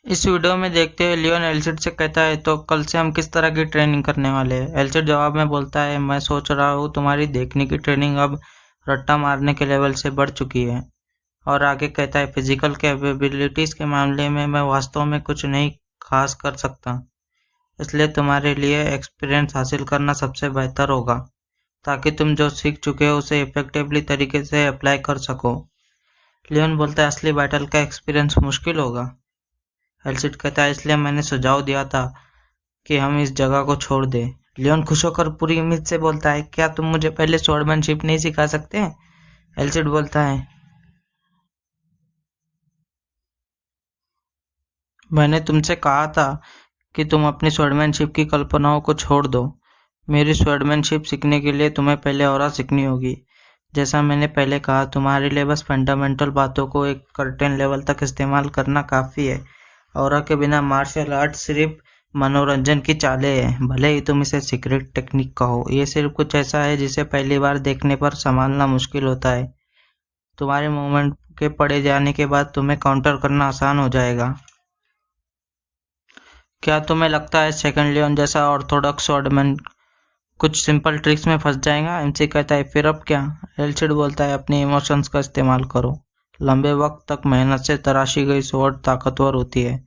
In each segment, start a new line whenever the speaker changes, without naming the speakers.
इस वीडियो में देखते हुए लियोन एलिसिड से कहता है, तो कल से हम किस तरह की ट्रेनिंग करने वाले हैं। एलिसिड जवाब में बोलता है, मैं सोच रहा हूँ तुम्हारी देखने की ट्रेनिंग अब रट्टा मारने के लेवल से बढ़ चुकी है। और आगे कहता है, फिजिकल कैपेबिलिटीज के मामले में मैं वास्तव में कुछ नहीं खास कर सकता, इसलिए तुम्हारे लिए एक्सपीरियंस हासिल करना सबसे बेहतर होगा, ताकि तुम जो सीख चुके हो उसे इफेक्टिवली तरीके से अप्लाई कर सको। लियोन बोलता है, असली बैटल का एक्सपीरियंस मुश्किल होगा। एलिसिड कहता है, इसलिए मैंने सुझाव दिया था कि हम इस जगह को छोड़ दें। लियोन खुश होकर पूरी उम्मीद से बोलता है, क्या तुम मुझे पहले स्वॉर्डमैनशिप नहीं सिखा सकते? एलिसिड बोलता है, मैंने तुमसे कहा था कि तुम अपनी स्वॉर्डमैनशिप की कल्पनाओं को छोड़ दो। मेरी स्वॉर्डमैनशिप सीखने के लिए तुम्हें पहले ऑरा सीखनी होगी। जैसा मैंने पहले कहा, तुम्हारे लिए बस फंडामेंटल बातों को एक सर्टेन लेवल तक इस्तेमाल करना काफ़ी है। ऑरा के बिना मार्शल आर्ट सिर्फ मनोरंजन की चालें हैं, भले ही तुम इसे सीक्रेट टेक्निक कहो। ये सिर्फ कुछ ऐसा है जिसे पहली बार देखने पर संभालना मुश्किल होता है। तुम्हारे मूवमेंट के पड़े जाने के बाद तुम्हें काउंटर करना आसान हो जाएगा। क्या तुम्हें लगता है सेकंड लियोन जैसा ऑर्थोडॉक्स स्वॉर्डमैन कुछ सिंपल ट्रिक्स में फंस जाएगा? एमसी कहता है, फिर अब क्या? एलिसिड बोलता है, अपने इमोशंस का इस्तेमाल करो। लंबे वक्त तक मेहनत से तराशी गई स्वॉर्ड ताकतवर होती है।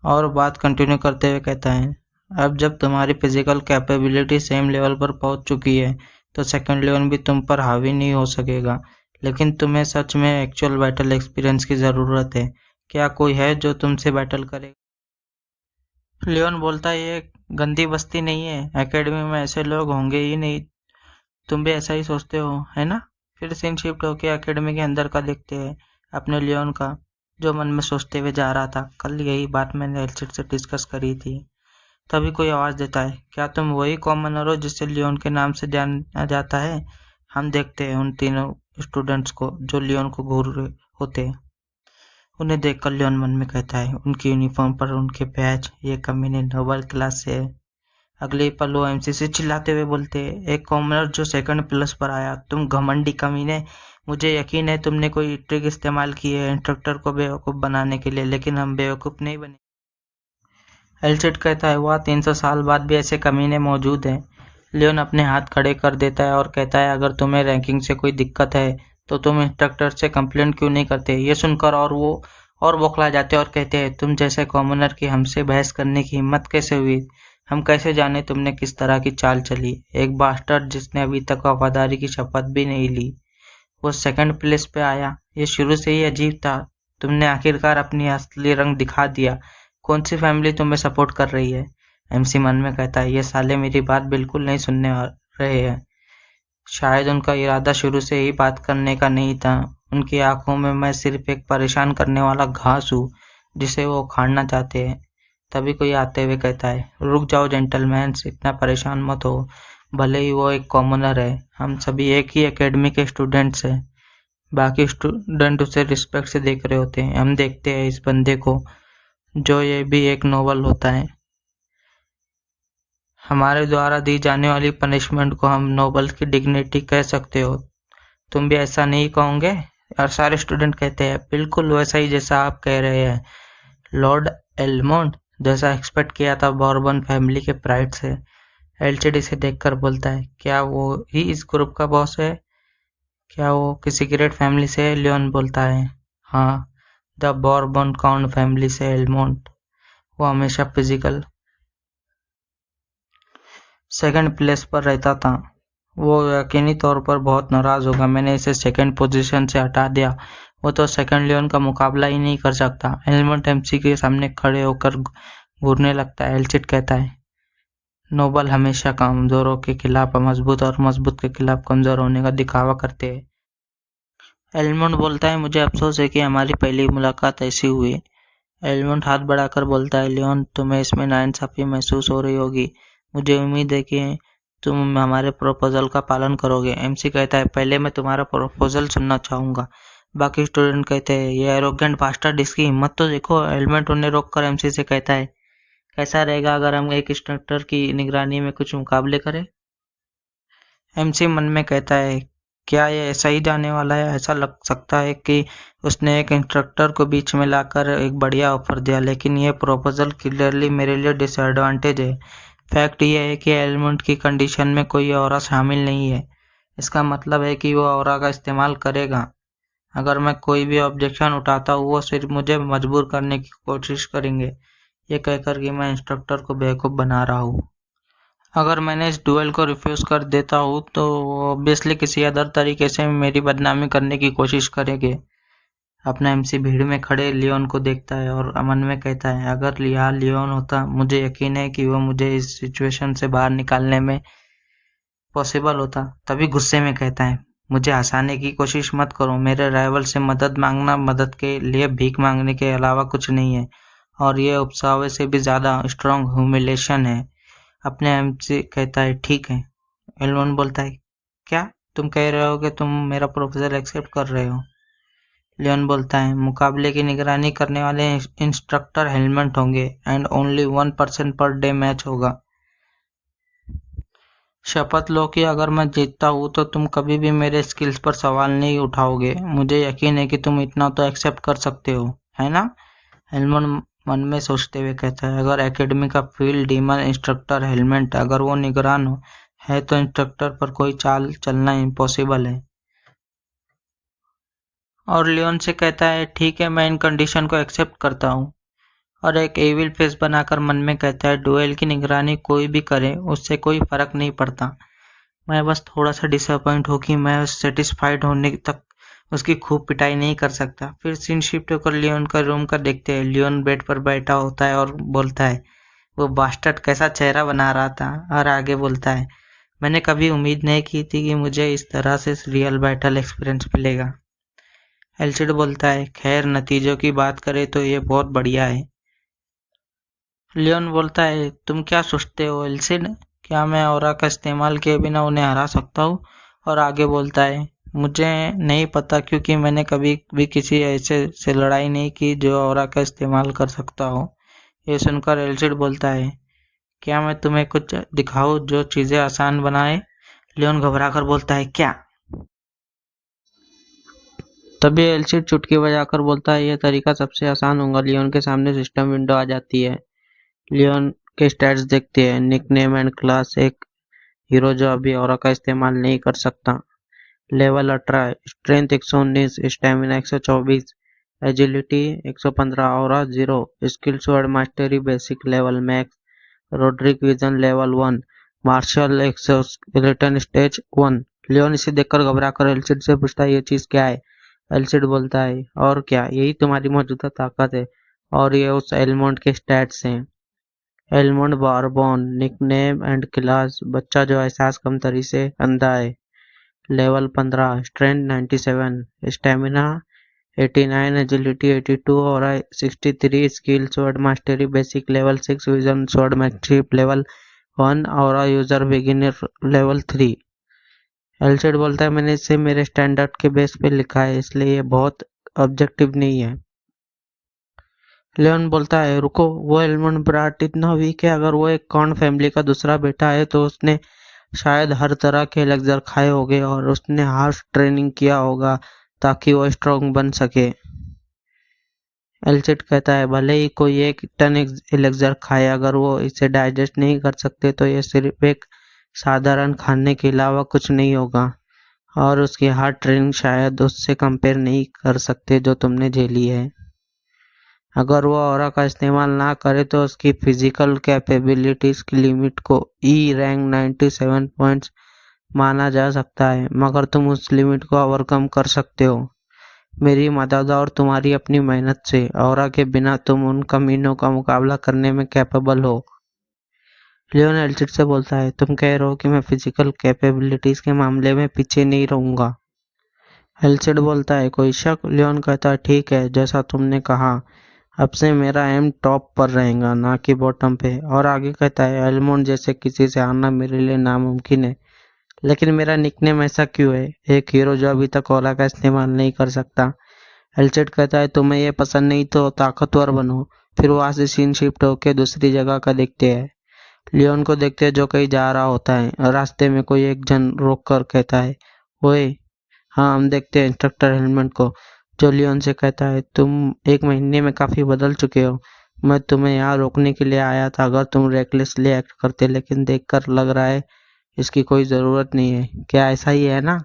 और बात कंटिन्यू करते हुए कहता है, अब जब तुम्हारी फिजिकल कैपेबिलिटी सेम लेवल पर पहुंच चुकी है, तो सेकंड लियोन भी तुम पर हावी नहीं हो सकेगा। लेकिन तुम्हें सच में एक्चुअल बैटल एक्सपीरियंस की ज़रूरत है। क्या कोई है जो तुमसे बैटल करेगा? लियोन बोलता है, ये गंदी बस्ती नहीं है। एकेडमी में ऐसे लोग होंगे ही नहीं। तुम भी ऐसा ही सोचते हो, है ना? फिर सीन शिफ्ट होकर एकेडमी के अंदर का देखते हैं, अपने लियोन का, जो मन में सोचते हुए जा रहा था। कल यही बात मैंने एलिसिड से डिस्कस करी थी। तभी कोई आवाज़ देता है, क्या तुम वही कॉमनर हो जिसे लियोन के नाम से जाना जाता है? हम देखते हैं उन तीनों स्टूडेंट्स को जो लियोन को घूर रहे होते हैं। उन्हें देखकर लियोन मन में कहता है, उनकी यूनिफॉर्म पर उनके बैज, ये कमीने नोबल क्लास से है। अगले ही पल वो एमसी से चिल्लाते हुए बोलते, एक कॉमनर जो सेकंड प्लस पर आया, तुम घमंडी कमीने! मुझे यकीन है तुमने कोई ट्रिक इस्तेमाल की है इंस्ट्रक्टर को बेवकूफ़ बनाने के लिए, लेकिन हम बेवकूफ़ नहीं बने। एलिसिड कहता है, वह 300 साल बाद भी ऐसे कमीने मौजूद हैं। लियोन अपने हाथ खड़े कर देता है और कहता है, अगर तुम्हें रैंकिंग से कोई दिक्कत है तो तुम इंस्ट्रक्टर से कंप्लेंट क्यों नहीं करते? ये सुनकर और बौखला जाते हैं और कहते हैं, तुम जैसे कॉमनर की हमसे बहस करने की हिम्मत कैसे हुई? हम कैसे जाने तुमने किस तरह की चाल चली? एक बास्टर्ड जिसने अभी तक वफादारी की शपथ भी नहीं ली, वो सेकंड प्लेस पे आया। ये शुरू से ही अजीब था। तुमने आखिरकार अपनी असली रंग दिखा दिया। कौन सी फैमिली तुम्हें सपोर्ट कर रही है? एमसी मन में कहता है, ये साले मेरी बात बिल्कुल नहीं सुनने रहे हैं। शायद उनका इरादा शुरू से ही बात करने का नहीं था। उनकी आंखों में मैं सिर्फ एक परेशान करने वाला घास हूँ जिसे वो उखाड़ना चाहते हैं। तभी कोई आते हुए कहता है, रुक जाओ जेंटलमैन, इतना परेशान मत हो। भले ही वो एक कॉमनर है, हम सभी एक ही एकेडमी के स्टूडेंट्स हैं। बाकी स्टूडेंट उसे रिस्पेक्ट से देख रहे होते हैं। हम देखते हैं इस बंदे को, जो ये भी एक नोबल होता है। हमारे द्वारा दी जाने वाली पनिशमेंट को हम नोबल की डिग्निटी कह सकते हो। तुम भी ऐसा नहीं कहोगे? और सारे स्टूडेंट कहते हैं, बिल्कुल वैसा ही जैसा आप कह रहे हैं लॉर्ड एल्मोंड, जैसा एक्सपेक्ट किया था बॉर्बन फैमिली के प्राइड से। एलसीडी से देखकर बोलता है, क्या वो ही इस ग्रुप का बॉस है? क्या वो किसी ग्रेट फैमिली से है? लियोन बोलता है, हाँ, द बॉर्बन काउंट फैमिली से एल्मोंड। वो हमेशा फिजिकल सेकंड प्लेस पर रहता था। वो यकीनी तौर पर बहुत नाराज़ होगा, मैंने इसे सेकंड पोजीशन से हटा दिया। वो तो सेकंड लियोन का मुकाबला ही नहीं कर सकता। एल्मोंड एमसी के सामने खड़े होकर घूरने लगता है। एलिसिड कहता है, नोबल हमेशा कमजोरों के खिलाफ मजबूत और मजबूत के खिलाफ कमजोर होने का दिखावा करते हैं। एल्मोंड बोलता है, मुझे अफसोस है कि हमारी पहली मुलाकात ऐसी हुई। एल्मोंड हाथ बढ़ाकर बोलता है, लियोन, तुम्हें इसमें नाइंसाफी महसूस हो रही होगी। मुझे उम्मीद है कि तुम हमारे प्रपोजल का पालन करोगे। एमसी कहता है, पहले मैं तुम्हारा प्रपोजल सुनना चाहूँगा। बाकी स्टूडेंट कहते हैं, ये एरोगेंट बास्टर्ड, इसकी हिम्मत तो देखो। एलिमेंट उन्हें रोककर एमसी से कहता है, कैसा रहेगा अगर हम एक इंस्ट्रक्टर की निगरानी में कुछ मुकाबले करें? एमसी मन में कहता है, क्या ये ऐसा ही जाने वाला है? ऐसा लग सकता है कि उसने एक इंस्ट्रक्टर को बीच में लाकर एक बढ़िया ऑफर दिया, लेकिन ये प्रपोजल क्लियरली मेरे लिए डिसएडवांटेज है। फैक्ट ये है कि एलिमेंट की कंडीशन में कोई ऑरा शामिल नहीं है। इसका मतलब है कि वो ऑरा का इस्तेमाल करेगा। अगर मैं कोई भी ऑब्जेक्शन उठाता हूँ वो सिर्फ मुझे मजबूर करने की कोशिश करेंगे, ये कहकर कि मैं इंस्ट्रक्टर को बेवकूफ़ बना रहा हूँ। अगर मैंने इस डुएल को रिफ्यूज़ कर देता हूँ तो ऑब्वियसली किसी अदर तरीके से मेरी बदनामी करने की कोशिश करेंगे। अपना एमसी भीड़ में खड़े लियोन को देखता है और मन में कहता है, अगर यहाँ लियोन होता, मुझे यकीन है कि वो मुझे इस सिचुएशन से बाहर निकालने में पॉसिबल होता। तभी गुस्से में कहता है, मुझे हंसाने की कोशिश मत करो। मेरे राइवल से मदद मांगना मदद के लिए भीख मांगने के अलावा कुछ नहीं है, और ये उपसावे से भी ज़्यादा स्ट्रॉन्ग ह्यूमिलेशन है। अपने एमसी कहता है, ठीक है। एलवन बोलता है, क्या तुम कह रहे हो कि तुम मेरा प्रपोजल एक्सेप्ट कर रहे हो? लियोन बोलता है, मुकाबले की निगरानी करने वाले इंस्ट्रक्टर हेलमेट होंगे and only 1% per day match होगा। शपथ लो कि अगर मैं जीतता हूँ तो तुम कभी भी मेरे स्किल्स पर सवाल नहीं उठाओगे। मुझे यकीन है कि तुम इतना तो एक्सेप्ट कर सकते हो, है ना? हेलमेट मन में सोचते हुए कहता है, अगर एकेडमी का फील्ड डीमन इंस्ट्रक्टर हेलमेट अगर वो निगरान है तो इंस्ट्रक्टर पर कोई चाल चलना इम्पॉसिबल है। और लियोन से कहता है, ठीक है, मैं इन कंडीशन को एक्सेप्ट करता हूँ। और एक एविल फेस बनाकर मन में कहता है, डुएल की निगरानी कोई भी करे उससे कोई फर्क नहीं पड़ता। मैं बस थोड़ा सा डिसअपॉइंट हूँ कि मैं सेटिस्फाइड होने तक उसकी खूब पिटाई नहीं कर सकता। फिर सीन शिफ्ट होकर लियोन का रूम का देखते हैं। लियोन बेड पर बैठा होता है और बोलता है, वो बास्टर्ड कैसा चेहरा बना रहा था। और आगे बोलता है, मैंने कभी उम्मीद नहीं की थी कि मुझे इस तरह से रियल बैटल एक्सपीरियंस मिलेगा। एल्सिड बोलता है, खैर नतीजों की बात करें तो ये बहुत बढ़िया है। लियोन बोलता है, तुम क्या सोचते हो एल्सिड? क्या मैं ऑरा का इस्तेमाल किए बिना उन्हें हरा सकता हूँ? और आगे बोलता है, मुझे नहीं पता, क्योंकि मैंने कभी भी किसी ऐसे से लड़ाई नहीं की जो ऑरा का इस्तेमाल कर सकता हो। ये सुनकर एल्सिड बोलता है, क्या मैं तुम्हें कुछ दिखाऊं जो चीज़ें आसान बनाए? लियोन घबराकर बोलता है, क्या? तभी एल्सिड चुटकी बजाकर बोलता है, यह तरीका सबसे आसान होगा। लियोन के सामने सिस्टम विंडो आ जाती है। लियोन के स्टैट्स देखते हैं, निकनेम एंड क्लास, एक हीरो जो अभी ऑरा का इस्तेमाल नहीं कर सकता। Level 18, strength 119, stamina 124, agility 115, aura 0, skill sword mastery basic level max, Roderick vision level 1, martial exoskeleton stage 1। Leon इसे देखकर घबराकर एल्सिड से पूछता है, ये चीज क्या है? एल्सिड बोलता है, और क्या, यही तुम्हारी मौजूदा ताकत है, और ये उस एलमोंड के स्टैट्स हैं। एलमोंड बारबोन, निकनेम एंड क्लास, बच्चा जो एहसास कमतरी से अंधा है। लेवल 15, स्ट्रेंथ 97, स्टेमिना 89, एजिलिटी 82 और 63, skill sword mastery basic level 6, vision sword मैस्ट्री level 1 और यूजर बिगिनर लेवल 3। एल्सिड बोलता है, मैंने इसे मेरे स्टैंडर्ड के बेस पे लिखा है, इसलिए ये बहुत ऑब्जेक्टिव नहीं है। लियोन बोलता है, रुको, वो एलमंड ब्राट इतना वीक है? अगर वो एक कॉर्न फैमिली का दूसरा बेटा है तो उसने शायद हर तरह के एलेक्सर खाए होंगे और उसने हार्श ट्रेनिंग किया होगा ताकि वो स्ट्रॉन्ग बन सके। एल्सिड कहता है, भले ही कोई एक टन एलेक्सर खाए, अगर वो इसे डाइजेस्ट नहीं कर सकते तो ये सिर्फ एक साधारण खाने के अलावा कुछ नहीं होगा, और उसकी हार्ड ट्रेनिंग शायद उससे कंपेयर नहीं कर सकते जो तुमने झेली है। अगर वो ऑरा का इस्तेमाल ना करे तो उसकी फिजिकल कैपेबिलिटीज की लिमिट को ई रैंक 97 पॉइंट्स माना जा सकता है, मगर तुम उस लिमिट को ओवरकम कर सकते हो मेरी मदद और तुम्हारी अपनी मेहनत से। ऑरा के बिना तुम उन कमीनों का मुकाबला करने में कैपेबल हो। लियोन एल्सिड से बोलता है, तुम कह रहे हो कि मैं फिजिकल कैपेबिलिटीज के मामले में पीछे नहीं रहूंगा? एल्सिड बोलता है, कोई शक? लियोन कहता है, ठीक है, जैसा तुमने कहा, अब से मेरा एम टॉप पर रहेगा, ना कि बॉटम पे। और आगे कहता है, एलमोंड जैसे किसी से हारना मेरे लिए नामुमकिन है, लेकिन मेरा निकनेम ऐसा क्यों है, एक हीरो जो अभी तक ऑरा का इस्तेमाल नहीं कर सकता? एल्सिड कहता है, तुम्हें ये पसंद नहीं तो ताकतवर बनो। फिर वहां से सीन शिफ्ट होकर दूसरी जगह का देखते हैं। लियोन को देखते हैं जो कहीं जा रहा होता है। रास्ते में कोई एक जन रोक कर कहता है, ओए, हाँ, हम देखते हैं इंस्ट्रक्टर हेलमेट को, जो लियोन से कहता है, तुम 1 महीने में काफ़ी बदल चुके हो। मैं तुम्हें यहाँ रोकने के लिए आया था अगर तुम रेकलेसली एक्ट करते, लेकिन देखकर लग रहा है इसकी कोई ज़रूरत नहीं है। क्या ऐसा ही है ना?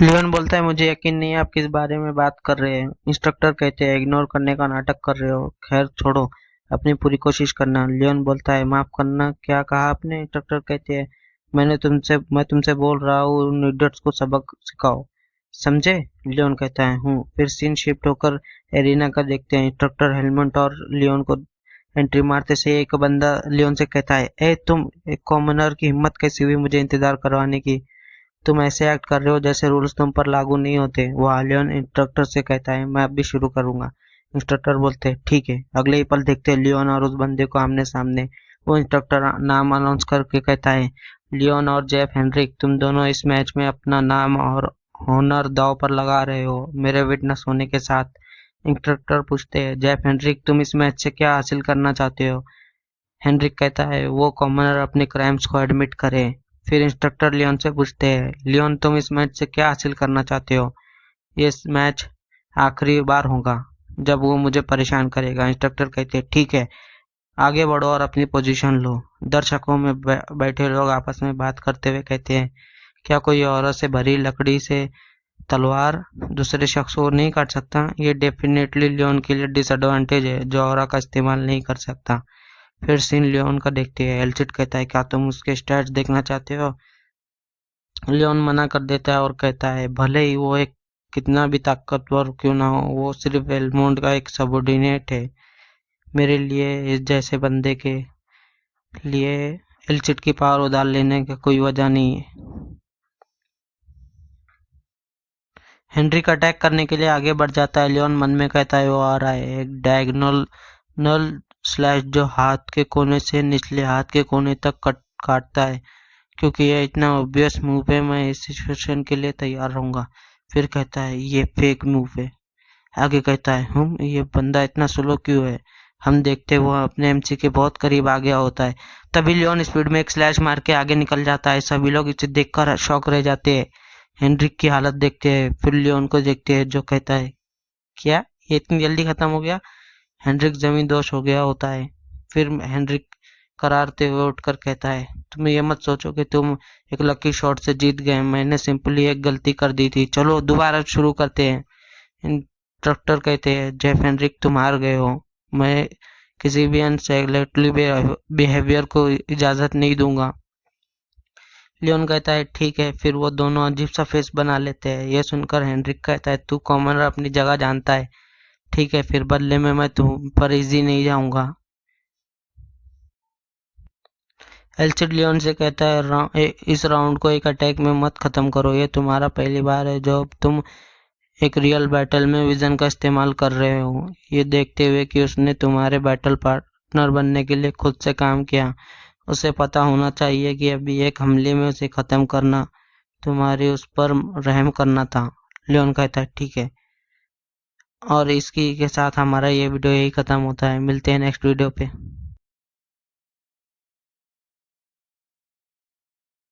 लियोन बोलता है, मुझे यकीन नहीं है आप किस बारे में बात कर रहे हैं। इंस्ट्रक्टर कहते हैं, इग्नोर करने का नाटक कर रहे हो। खैर छोड़ो, अपनी पूरी कोशिश करना। लियोन बोलता है, माफ करना, क्या कहा आपने? इंस्ट्रक्टर कहते हैं, मैं तुमसे बोल रहा हूँ, उन इडियट्स को सबक सिखाओ, समझे? लियोन कहता है, हूँ। फिर सीन शिफ्ट होकर एरिना का देखते हैं। इंस्ट्रक्टर हेलमेट और लियोन को एंट्री मारते से एक बंदा लियोन से कहता है, ए तुम, एक कॉमनर की हिम्मत कैसी हुई मुझे इंतजार करवाने की? तुम ऐसे एक्ट कर रहे हो जैसे रूल्स तुम पर लागू नहीं होते। वो लियोन इंस्ट्रक्टर से कहता है, मैं अभी शुरू करूंगा। इंस्ट्रक्टर बोलते हैं, ठीक है। अगले ही पल देखते हैं लियोन और उस बंदे को आमने सामने। वो इंस्ट्रक्टर नाम अनाउंस करके कहता है, लियोन और जेफ हेनरिक, तुम दोनों इस मैच में अपना नाम और ऑनर दांव पर लगा रहे हो, मेरे विटनेस होने के साथ। इंस्ट्रक्टर पूछते हैं, जेफ हेनरिक, तुम इस मैच से क्या हासिल करना चाहते हो? हेनरिक कहता है, वो कॉमनर अपने क्राइम्स को एडमिट करे। फिर इंस्ट्रक्टर लियोन से पूछते हैं, लियोन, तुम इस मैच से क्या हासिल करना चाहते हो? ये मैच आखिरी बार होगा जब वो मुझे परेशान करेगा। इंस्ट्रक्टर कहते हैं, ठीक है, आगे बढ़ो और अपनी पोजीशन लो। दर्शकों में बैठे लोग आपस में बात करते हुए कहते हैं, क्या कोई औरत से भरी लकड़ी से तलवार दूसरे शख्स को नहीं काट सकता? ये डेफिनेटली लियोन के लिए डिसएडवांटेज है जो औरा का इस्तेमाल नहीं कर सकता। फिर सीन लियोन का देखते हैं। एल्चिड कहता है, क्या तुम उसके स्टैट्स देखना चाहते हो? लियोन मना कर देता है और कहता है, भले ही वो एक कितना भी ताकतवर क्यों ना हो, वो सिर्फ एल्मोंड का एक सबॉर्डिनेट है। मेरे लिए इस जैसे बंदे के लिए एल्चिड की पावर उधार लेने का कोई वजह नहीं है। हेनरिक अटैक करने के लिए आगे बढ़ जाता है। लियोन मन में कहता है, वो आ रहा है। एक डायगोनल नल स्लैश जो हाथ के कोने से निचले हाथ के कोने तक काटता है। क्योंकि यह इतना ऑब्वियस मूव है, मैं इस सिचुएशन के लिए तैयार रहूंगा। फिर कहता है, ये फेक मूव है। आगे कहता है, ये बंदा इतना स्लो क्यों है? हम देखते हैं वो अपने एमसी के बहुत करीब आ गया होता है। तभी लियोन स्पीड में एक स्लैश मार के आगे निकल जाता है। सभी लोग इसे देखकर शॉक रह जाते हैं। हेनरिक की हालत देखते हैं, फिर लियोन को देखते हैं जो कहता है, क्या ये इतनी जल्दी खत्म हो गया? हेनरिक जमीन दोष हो गया होता है। फिर हेनरिक करारते हुए उठकर कहता है, तुम ये मत सोचो कि तुम एक लकी शॉट से जीत गए। मैंने सिंपली एक गलती कर दी थी। चलो दोबारा शुरू करते हैं। इंस्ट्रक्टर कहते हैं, जेफ हेनरिक, तुम हार गए हो। मैं किसी भी अनसेलेक्टली बिहेवियर को इजाजत नहीं दूंगा। लियोन कहता है, ठीक है। फिर वो दोनों अजीब सा फेस बना लेते हैं। यह सुनकर हेनरिक कहता है, तू कॉमनर अपनी जगह जानता है। ठीक है, फिर बदले में मैं तुम पर इजी नहीं जाऊंगा। एल्चिड लियोन से कहता है, इस राउंड को एक अटैक में मत खत्म करो। ये तुम्हारा पहली बार है जब तुम एक रियल बैटल में विजन का इस्तेमाल कर रहे हो। ये देखते हुए कि उसने तुम्हारे बैटल पार्टनर बनने के लिए खुद से काम किया, उसे पता होना चाहिए कि अभी एक हमले में उसे खत्म करना तुम्हारी उस पर रहम करना था। लियोन कहता है, ठीक है। और इसकी के साथ हमारा ये वीडियो यही खत्म होता है। मिलते हैं नेक्स्ट वीडियो पे।